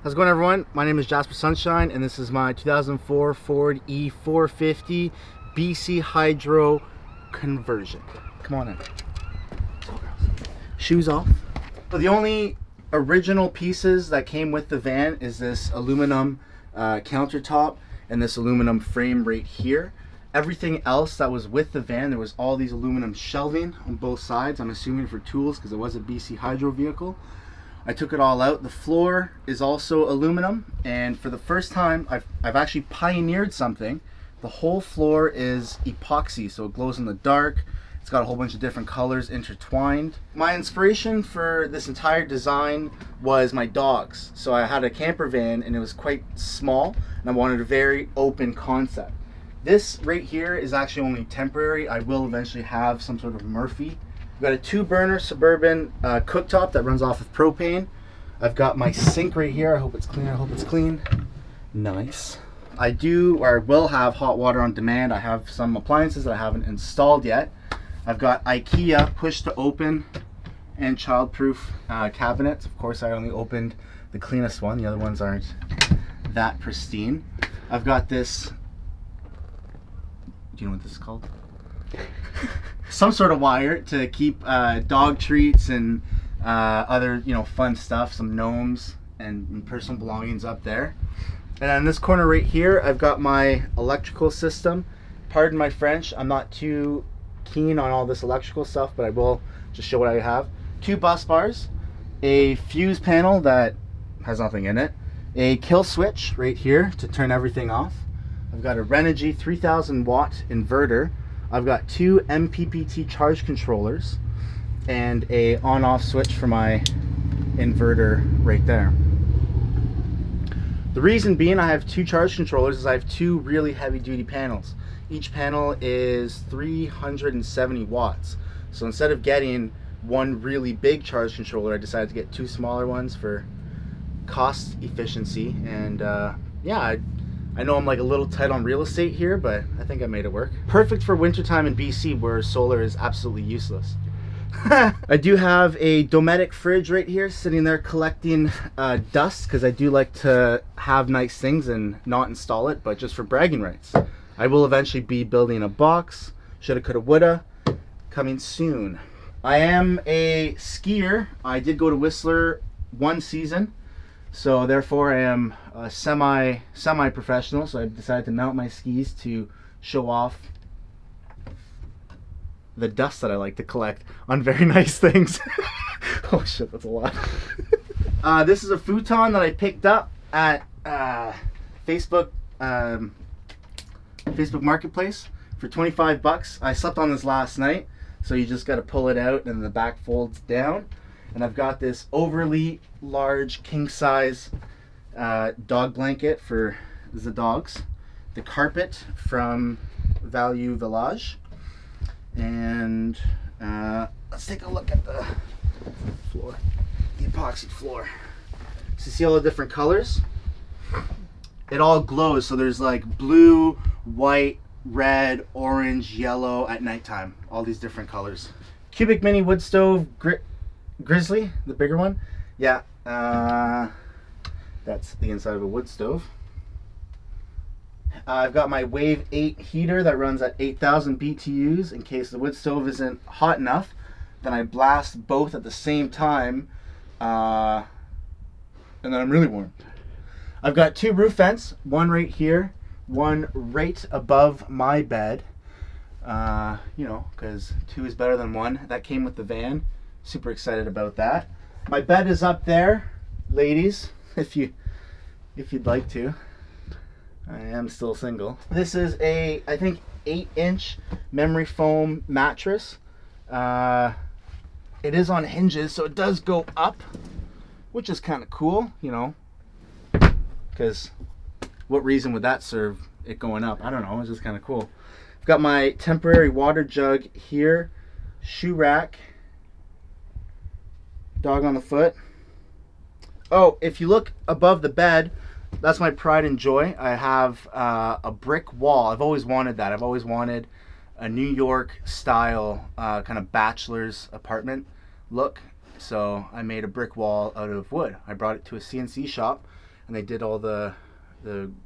How's it going, everyone? My name is Jasper Sunshine, and this is my 2004 Ford E450 BC Hydro conversion. Come on in. Shoes off. So the only original pieces that came with the van is this aluminum countertop and this aluminum frame right here. Everything else that was with the van, there was all these aluminum shelving on both sides. I'm assuming for tools because it was a BC Hydro vehicle. I took it all out. The floor is also aluminum, and for the first time I've actually pioneered something. The whole floor is epoxy, so it glows in the dark. It's got a whole bunch of different colors intertwined. My inspiration for this entire design was my dogs. So I had a camper van and it was quite small, and I wanted a very open concept. This right here is actually only temporary. I will eventually have some sort of Murphy. I've got a 2-burner suburban cooktop that runs off of propane. I've got my sink right here. I hope it's clean. I hope it's clean. Nice. I do, or will have hot water on demand. I have some appliances that I haven't installed yet. I've got IKEA push to open and childproof cabinets. Of course, I only opened the cleanest one. The other ones aren't that pristine. I've got this. Do you know what this is called? Some sort of wire to keep dog treats and other, fun stuff, some gnomes and personal belongings up there. And in this corner right here, I've got my electrical system. Pardon my French, I'm not too keen on all this electrical stuff, but I will just show what I have. 2 bus bars, a fuse panel that has nothing in it, a kill switch right here to turn everything off. I've got a Renogy 3000 watt inverter. I've got 2 MPPT charge controllers and a on-off switch for my inverter right there. The reason being I have 2 charge controllers is I have 2 really heavy-duty panels. Each panel is 370 watts. So instead of getting one really big charge controller, I decided to get 2 smaller ones for cost efficiency. And yeah, I know I'm like a little tight on real estate here, but I think I made it work. Perfect for wintertime in BC where solar is absolutely useless. I do have a Dometic fridge right here sitting there collecting dust because I do like to have nice things and not install it, but just for bragging rights. I will eventually be building a box. Shoulda, coulda, woulda. Coming soon. I am a skier. I did go to Whistler 1 season. So therefore I am a semi-professional, so I decided to mount my skis to show off the dust that I like to collect on very nice things. Oh shit, that's a lot. This is a futon that I picked up at Facebook Marketplace for 25 bucks. I slept on this last night, so you just got to pull it out and the back folds down. And I've got this overly large king-size dog blanket for the dogs. The carpet from Value Village. And let's take a look at the floor, the epoxy floor. So you see all the different colors? It all glows, so there's like blue, white, red, orange, yellow at nighttime. All these different colors. Cubic mini wood stove Grizzly, the bigger one. Yeah, that's the inside of a wood stove. I've got my Wave 8 heater that runs at 8,000 BTUs in case the wood stove isn't hot enough. Then I blast both at the same time, and then I'm really warm. I've got 2 roof vents, one right here, one right above my bed. Because 2 is better than 1. That came with the van. Super excited about that. My bed is up there, ladies, if you'd like to. I am still single. This is a, I think, 8-inch memory foam mattress. It is on hinges, so it does go up, which is kind of cool, because what reason would that serve it going up? I don't know, it's just kind of cool. I've got my temporary water jug here, shoe rack, dog on the foot. Oh, if you look above the bed, that's my pride and joy. I have a brick wall. I've always wanted that. I've always wanted a New York style kind of bachelor's apartment look. So I made a brick wall out of wood. I brought it to a CNC shop and they did all the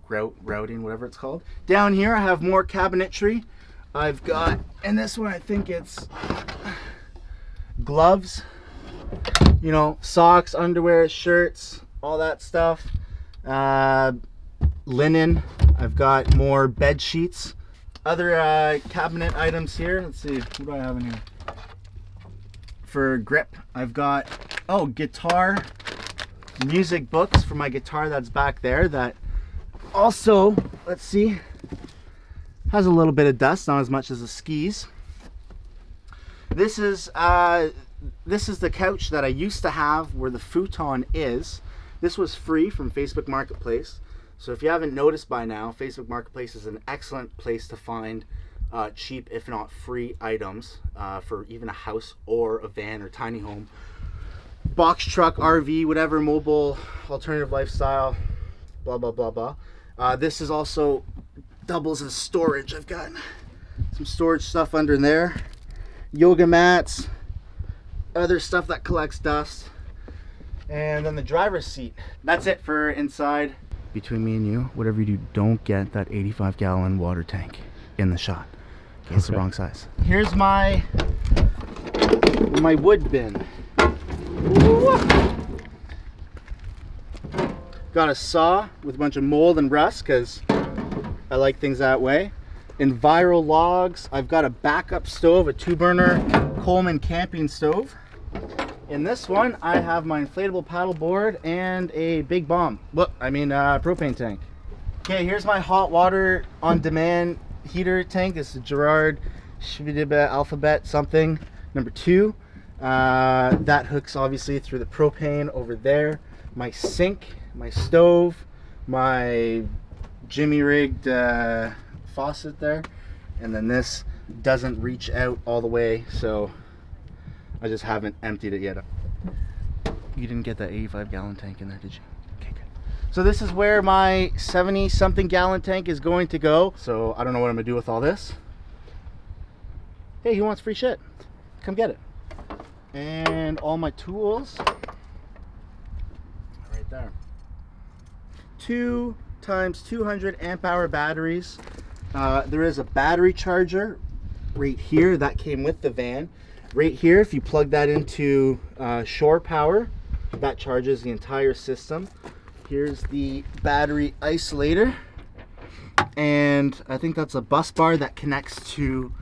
routing, whatever it's called. Down here I have more cabinetry. I've got, and this one I think it's gloves, you know, socks, underwear, shirts, all that stuff. Linen. I've got more bed sheets. Other cabinet items here. Let's see, what do I have in here? For grip, I've got, oh, guitar, music books for my guitar that's back there that also, let's see, has a little bit of dust, not as much as the skis. This is the couch that I used to have where the futon is. This was free from Facebook Marketplace. So if you haven't noticed by now, Facebook Marketplace is an excellent place to find cheap, if not free items for even a house or a van or tiny home. Box truck, RV, whatever, mobile, alternative lifestyle, blah, blah, blah, blah. This is also doubles as storage. I've got some storage stuff under there. Yoga mats, other stuff that collects dust. And then the driver's seat. That's it for inside. Between me and you, whatever you do, don't get that 85-gallon water tank in the shot. Okay, it's the wrong size. Here's my wood bin. Ooh. Got a saw with a bunch of mold and rust because I like things that way. Enviro logs. I've got a backup stove, a 2-burner Coleman camping stove. In this one, I have my inflatable paddle board and a big bomb. Propane tank. Okay, here's my hot water on demand heater tank. This is Gerard Alphabet something, number 2. That hooks obviously through the propane over there. My sink, my stove, my Jimmy rigged faucet there. And then this doesn't reach out all the way, so I just haven't emptied it yet. You didn't get that 85-gallon tank in there, did you? Okay, good. So this is where my 70-something gallon tank is going to go. So I don't know what I'm gonna do with all this. Hey, who wants free shit? Come get it. And all my tools right there. 2 times 200 amp hour batteries. There is a battery charger right here that came with the van. Right here, if you plug that into shore power, that charges the entire system. Here's the battery isolator, and I think that's a bus bar that connects to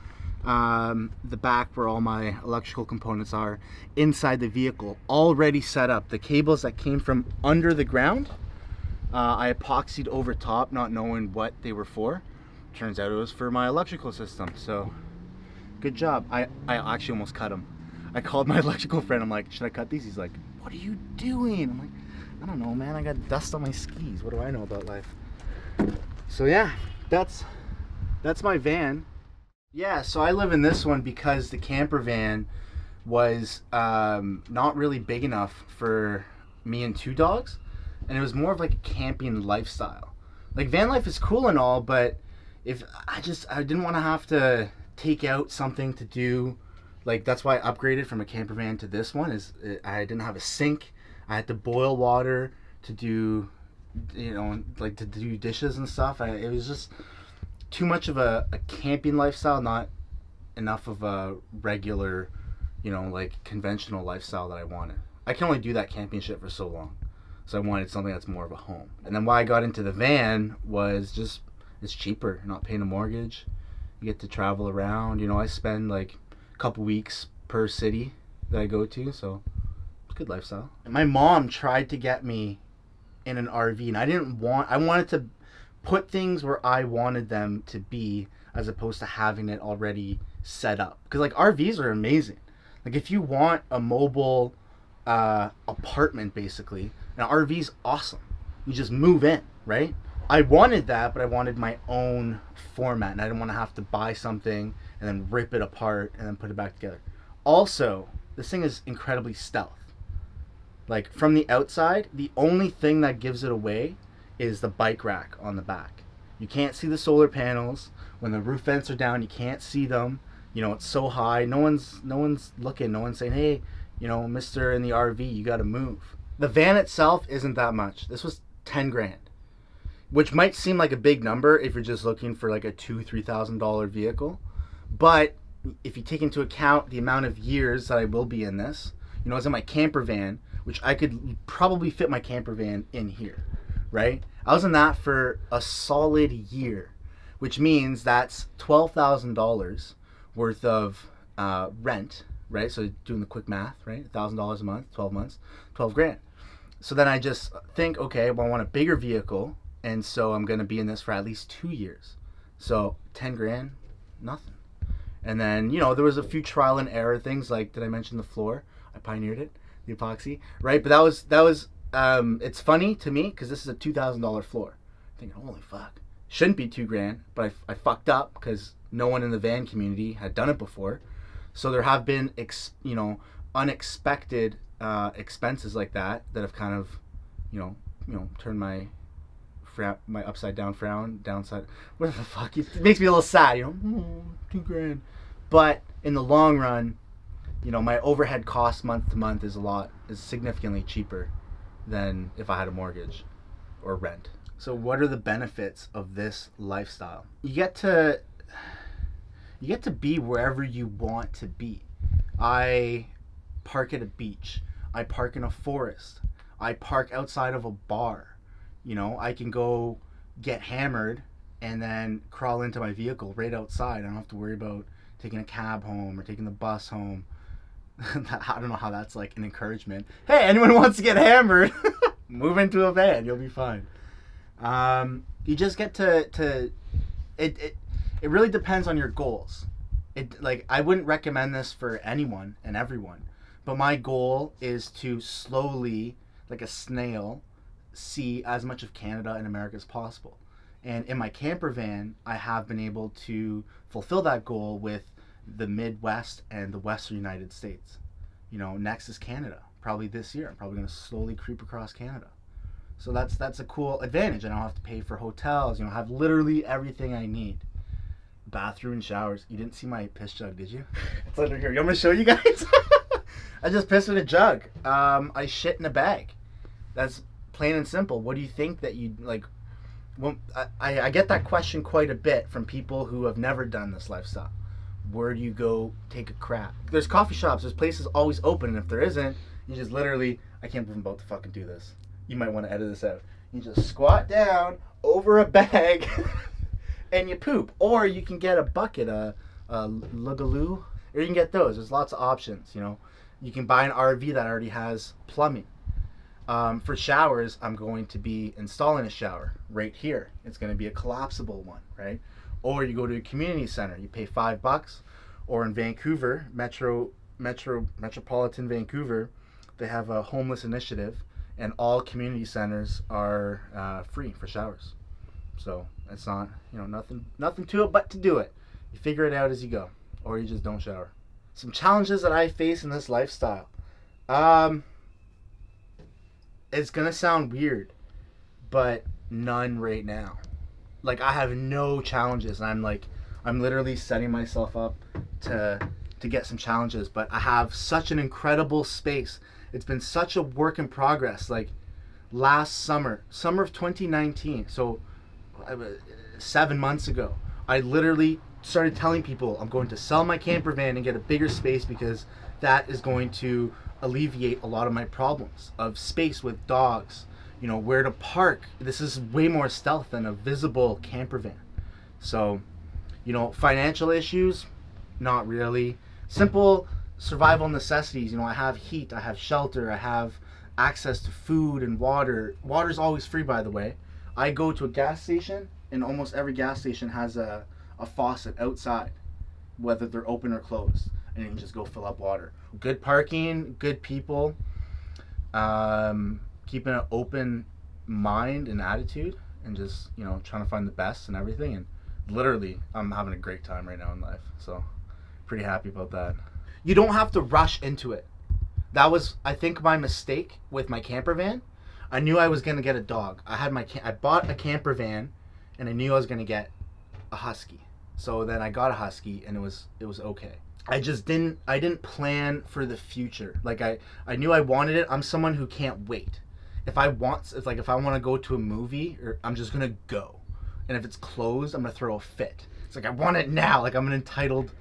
the back where all my electrical components are inside the vehicle, already set up. The cables that came from under the ground, I epoxied over top, not knowing what they were for. Turns out it was for my electrical system, so good job. I actually almost cut him. I called my electrical friend. I'm like, should I cut these? He's like, what are you doing? I'm like, I don't know, man. I got dust on my skis. What do I know about life? So yeah, that's my van. Yeah, so I live in this one because the camper van was not really big enough for me and 2 dogs. And it was more of like a camping lifestyle. Like van life is cool and all, but if I didn't want to have to take out something to do, like that's why I upgraded from a camper van to this one. I didn't have a sink. I had to boil water to do, you know, like to do dishes and stuff. It was just too much of a camping lifestyle, not enough of a regular, you know, like conventional lifestyle that I wanted. I can only do that camping shit for so long, so I wanted something that's more of a home. And then why I got into the van was just it's cheaper. You're not paying a mortgage. You get to travel around. You know, I spend like a couple weeks per city that I go to, so it's a good lifestyle. And my mom tried to get me in an RV, and I wanted to put things where I wanted them to be as opposed to having it already set up. Because like RVs are amazing. Like if you want a mobile apartment, basically, an RV's awesome. You just move in, right? I wanted that, but I wanted my own format, and I didn't want to have to buy something and then rip it apart and then put it back together. Also, this thing is incredibly stealth. Like from the outside, the only thing that gives it away is the bike rack on the back. You can't see the solar panels. When the roof vents are down, you can't see them. You know, it's so high. No one's looking. No one's saying, hey, you know, Mr. in the RV, you got to move. The van itself isn't that much. This was 10 grand, which might seem like a big number if you're just looking for like a $2,000-$3,000 vehicle. But if you take into account the amount of years that I will be in this, I was in my camper van, which I could probably fit my camper van in here, right? I was in that for a solid year, which means that's $12,000 worth of rent, right? So doing the quick math, right? $1,000 a month, 12 months, 12 grand. So then I just think, okay, well, I want a bigger vehicle, and so I'm going to be in this for at least 2 years. So 10 grand, nothing. And then, there was a few trial and error things, like, did I mention the floor? I pioneered it, the epoxy, right? But that was it's funny to me because this is a $2,000 floor. I'm thinking, holy fuck, shouldn't be 2 grand, but I fucked up because no one in the van community had done it before. So there have been, unexpected expenses like that have kind of, turned my upside down frown, downside, whatever the fuck. It makes me a little sad, 2 grand. But in the long run, my overhead cost month to month is significantly cheaper than if I had a mortgage or rent. So what are the benefits of this lifestyle? You get to be wherever you want to be. I park at a beach. I park in a forest. I park outside of a bar. I can go get hammered and then crawl into my vehicle right outside. I don't have to worry about taking a cab home or taking the bus home. I don't know how that's like an encouragement. Hey, anyone wants to get hammered? Move into a van. You'll be fine. You just get to it really depends on your goals. I wouldn't recommend this for anyone and everyone, but my goal is to slowly, like a snail, see as much of Canada and America as possible. And in my camper van, I have been able to fulfill that goal with the Midwest and the Western United States. Next is Canada. Probably this year, I'm probably going to slowly creep across Canada. So that's a cool advantage. I don't have to pay for hotels. I have literally everything I need. Bathroom and showers. You didn't see my piss jug, did you? It's under here. You want me to show you guys? I just pissed in a jug. I shit in a bag. That's plain and simple. What do you think that you like? Well, I get that question quite a bit from people who have never done this lifestyle. Where do you go take a crap? There's coffee shops, there's places always open, and if there isn't, you just literally, I can't believe I'm about to fucking do this. You might want to edit this out. You just squat down over a bag and you poop. Or you can get a bucket, a lugaloo, or you can get those. There's lots of options, You can buy an RV that already has plumbing. For showers, I'm going to be installing a shower right here. It's going to be a collapsible one, right? Or you go to a community center, you pay $5, or in Vancouver, metropolitan Vancouver, they have a homeless initiative, and all community centers are free for showers. So it's not, nothing to it but to do it. You figure it out as you go, or you just don't shower. Some challenges that I face in this lifestyle. It's gonna sound weird, but none right now. I have no challenges, and I'm literally setting myself up to get some challenges, but I have such an incredible space. It's been such a work in progress. Last summer of 2019, so 7 months ago, I literally started telling people I'm going to sell my camper van and get a bigger space because that is going to alleviate a lot of my problems of space with dogs, where to park. This is way more stealth than a visible camper van. So, financial issues, not really. Simple survival necessities. I have heat, I have shelter, I have access to food and water. Water's always free, by the way. I go to a gas station, and almost every gas station has a faucet outside, whether they're open or closed, and you can just go fill up water. Good parking, good people, keeping an open mind and attitude, and just trying to find the best and everything. And literally, I'm having a great time right now in life, so pretty happy about that. You don't have to rush into it. That was, I think, my mistake with my camper van. I knew I was gonna get a dog. I bought a camper van, and I knew I was gonna get a husky. So then I got a husky, and it was okay. I didn't plan for the future. I knew I wanted it. I'm someone who can't wait. if I want to go to a movie, or I'm just gonna go, and if it's closed, I'm gonna throw a fit. It's like I want it now. Like I'm an entitled.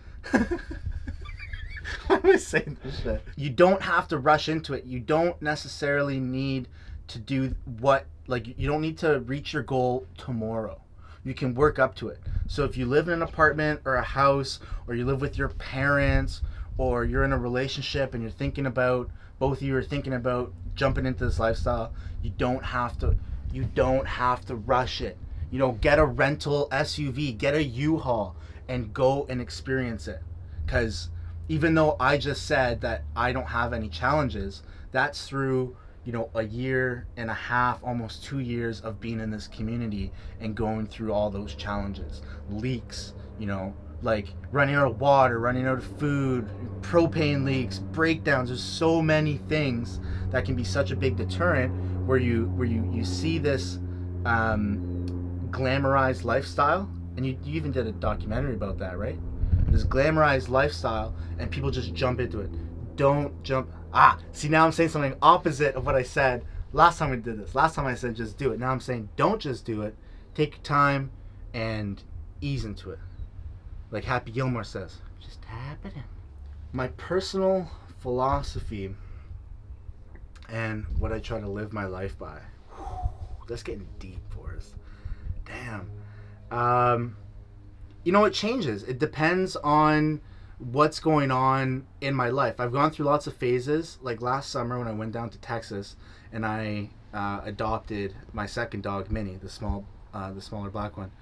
Why am I saying this shit? You don't have to rush into it. You don't necessarily need to do you don't need to reach your goal tomorrow. You can work up to it. So if you live in an apartment or a house, or you live with your parents, or you're in a relationship and both of you are thinking about jumping into this lifestyle, you don't have to rush it. Get a rental SUV, get a U-Haul, and go and experience it. Because even though I just said that I don't have any challenges, that's through a year and a half, almost 2 years of being in this community and going through all those challenges. Leaks, like running out of water, running out of food, propane leaks, breakdowns. There's so many things that can be such a big deterrent where you see this glamorized lifestyle, and you even did a documentary about that, right? This glamorized lifestyle, and people just jump into it. Don't jump. See, now I'm saying something opposite of what I said last time we did this. Last time I said just do it. Now I'm saying don't just do it. Take your time and ease into it. Like Happy Gilmore says, just tap it in. My personal philosophy and what I try to live my life by. That's getting deep, Forrest. Damn. It changes. It depends on what's going on in my life. I've gone through lots of phases. Like last summer when I went down to Texas and I adopted my second dog, Minnie, the smaller black one.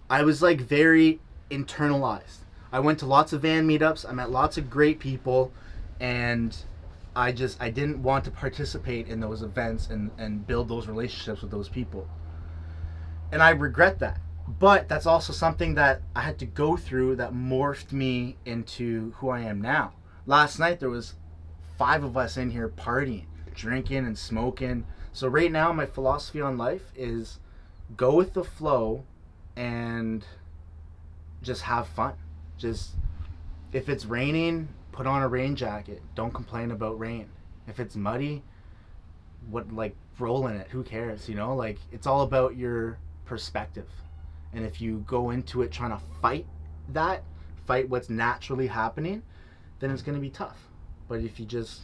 I was like very internalized. I went to lots of van meetups. I met lots of great people, and I didn't want to participate in those events and build those relationships with those people. And I regret that. But that's also something that I had to go through that morphed me into who I am now. Last night there was 5 of us in here partying, drinking and smoking. So right now my philosophy on life is go with the flow and just have fun. Just, if it's raining, put on a rain jacket. Don't complain about rain. If it's muddy, roll in it. Who cares? It's all about your perspective. And if you go into it trying to fight what's naturally happening, then it's going to be tough. But if you just,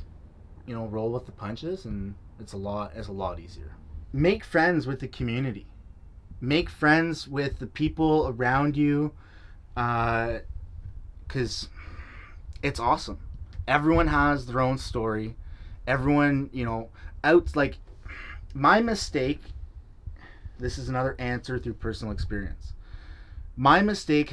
roll with the punches, and it's a lot easier. Make friends with the community. Make friends with the people around you, because it's awesome. Everyone has their own story. Everyone, my mistake. This is another answer through personal experience. My mistake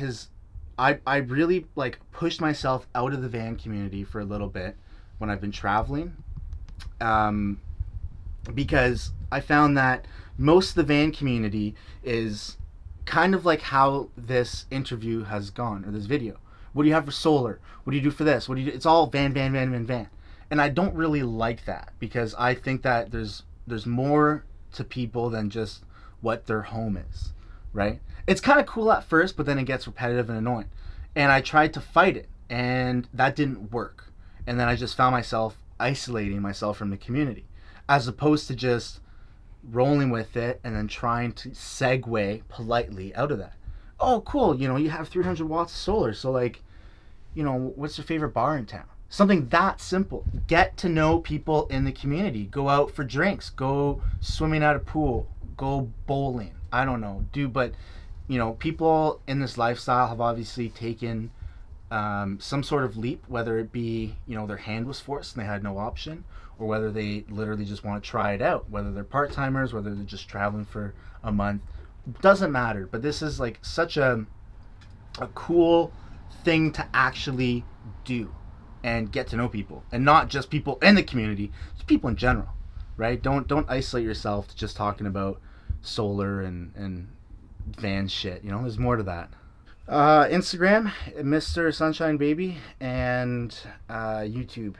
I really pushed myself out of the van community for a little bit when I've been traveling, because I found that most of the van community is kind of like how this interview has gone, or this video. What do you have for solar? What do you do for this? What do you do? It's all van. And I don't really like that, because I think that there's more to people than just what their home is, right? It's kind of cool at first, but then it gets repetitive and annoying. And I tried to fight it, and that didn't work. And then I just found myself isolating myself from the community, as opposed to just rolling with it and then trying to segue politely out of that. Oh, cool, you have 300 watts of solar, so what's your favorite bar in town? Something that simple. Get to know people in the community. Go out for drinks. Go swimming at a pool. Go bowling. I don't know. But people in this lifestyle have obviously taken some sort of leap, whether it be, their hand was forced and they had no option, or whether they literally just want to try it out, whether they're part-timers, whether they're just traveling for a month. Doesn't matter. But this is such a cool thing to actually do and get to know people, and not just people in the community, just people in general, right? Don't isolate yourself to just talking about solar and van shit. There's more to that. Instagram, Mr. Sunshine Baby, and YouTube.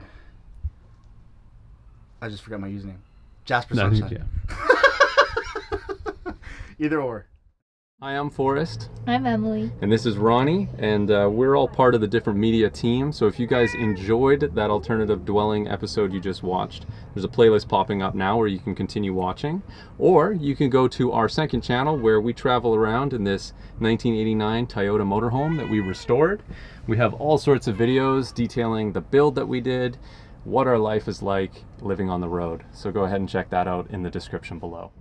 I just forgot my username. Jasper Sunshine. Yeah. Either or. Hi, I'm Forrest. I'm Emily. And this is Ronnie, and we're all part of the different media team. So if you guys enjoyed that alternative dwelling episode you just watched, there's a playlist popping up now where you can continue watching. Or you can go to our second channel where we travel around in this 1989 Toyota motorhome that we restored. We have all sorts of videos detailing the build that we did, what our life is like living on the road. So go ahead and check that out in the description below.